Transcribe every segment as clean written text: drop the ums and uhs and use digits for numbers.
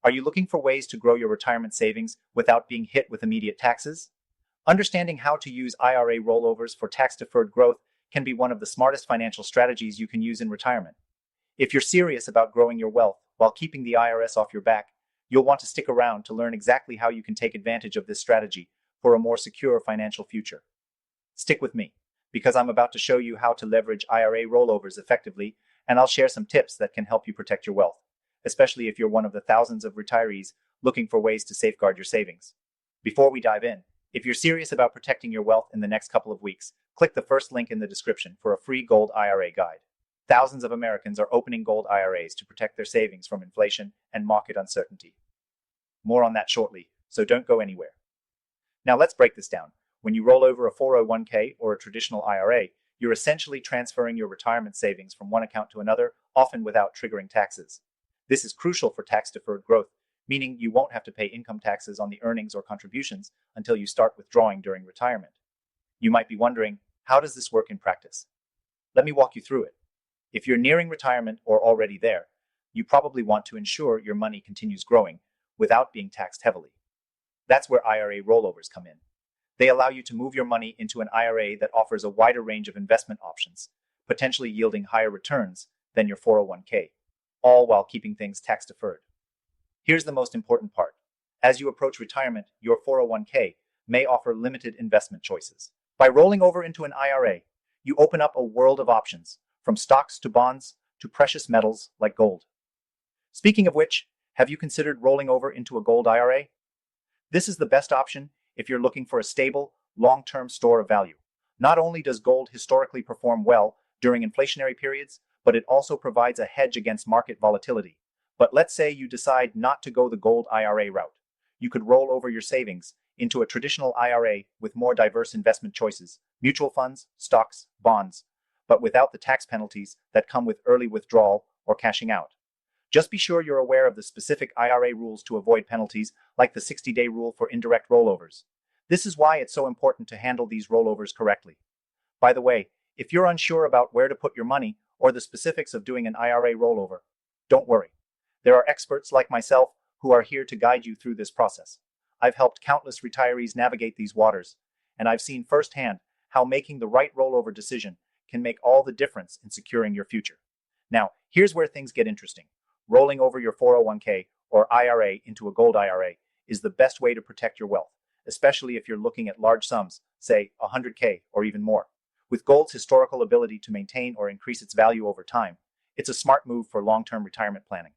Are you looking for ways to grow your retirement savings without being hit with immediate taxes? Understanding how to use IRA rollovers for tax-deferred growth can be one of the smartest financial strategies you can use in retirement. If you're serious about growing your wealth while keeping the IRS off your back, you'll want to stick around to learn exactly how you can take advantage of this strategy for a more secure financial future. Stick with me, because I'm about to show you how to leverage IRA rollovers effectively, and I'll share some tips that can help you protect your wealth, especially if you're one of the thousands of retirees looking for ways to safeguard your savings. Before we dive in, if you're serious about protecting your wealth in the next couple of weeks, click the first link in the description for a free gold IRA guide. Thousands of Americans are opening gold IRAs to protect their savings from inflation and market uncertainty. More on that shortly, so don't go anywhere. Now let's break this down. When you roll over a 401k or a traditional IRA, you're essentially transferring your retirement savings from one account to another, often without triggering taxes. This is crucial for tax-deferred growth, meaning you won't have to pay income taxes on the earnings or contributions until you start withdrawing during retirement. You might be wondering, how does this work in practice? Let me walk you through it. If you're nearing retirement or already there, you probably want to ensure your money continues growing without being taxed heavily. That's where IRA rollovers come in. They allow you to move your money into an IRA that offers a wider range of investment options, potentially yielding higher returns than your 401k, all while keeping things tax deferred. Here's the most important part. As you approach retirement, your 401k may offer limited investment choices. By rolling over into an IRA, you open up a world of options, from stocks to bonds to precious metals like gold. Speaking of which, have you considered rolling over into a gold IRA? This is the best option if you're looking for a stable, long-term store of value. Not only does gold historically perform well during inflationary periods, but it also provides a hedge against market volatility. But let's say you decide not to go the gold IRA route. You could roll over your savings into a traditional IRA with more diverse investment choices, mutual funds, stocks, bonds, but without the tax penalties that come with early withdrawal or cashing out. Just be sure you're aware of the specific IRA rules to avoid penalties, like the 60-day rule for indirect rollovers. This is why it's so important to handle these rollovers correctly. By the way, if you're unsure about where to put your money or the specifics of doing an IRA rollover, don't worry. There are experts like myself who are here to guide you through this process. I've helped countless retirees navigate these waters, and I've seen firsthand how making the right rollover decision can make all the difference in securing your future. Now, here's where things get interesting. Rolling over your 401k or IRA into a gold IRA is the best way to protect your wealth, especially if you're looking at large sums, say 100k or even more. With gold's historical ability to maintain or increase its value over time, it's a smart move for long-term retirement planning.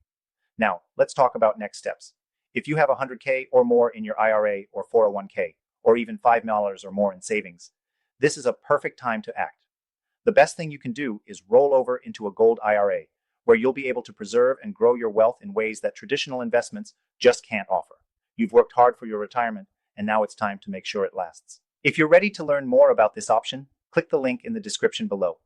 Now, let's talk about next steps. If you have 100k or more in your IRA or 401k, or even $5 or more in savings, this is a perfect time to act. The best thing you can do is roll over into a gold IRA, where you'll be able to preserve and grow your wealth in ways that traditional investments just can't offer. You've worked hard for your retirement, and now it's time to make sure it lasts. If you're ready to learn more about this option, click the link in the description below.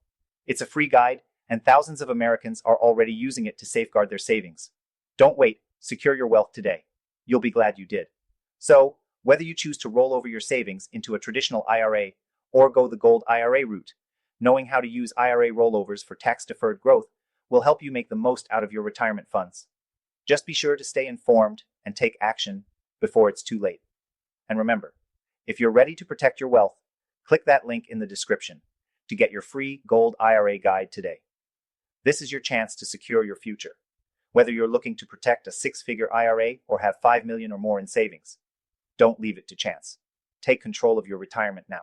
It's a free guide, and thousands of Americans are already using it to safeguard their savings. Don't wait, secure your wealth today. You'll be glad you did. So, whether you choose to roll over your savings into a traditional IRA or go the gold IRA route, knowing how to use IRA rollovers for tax-deferred growth will help you make the most out of your retirement funds. Just be sure to stay informed and take action before it's too late. And remember, if you're ready to protect your wealth, click that link in the description to get your free gold IRA guide today. This is your chance to secure your future. Whether you're looking to protect a six-figure IRA or have $5 million or more in savings, don't leave it to chance. Take control of your retirement now.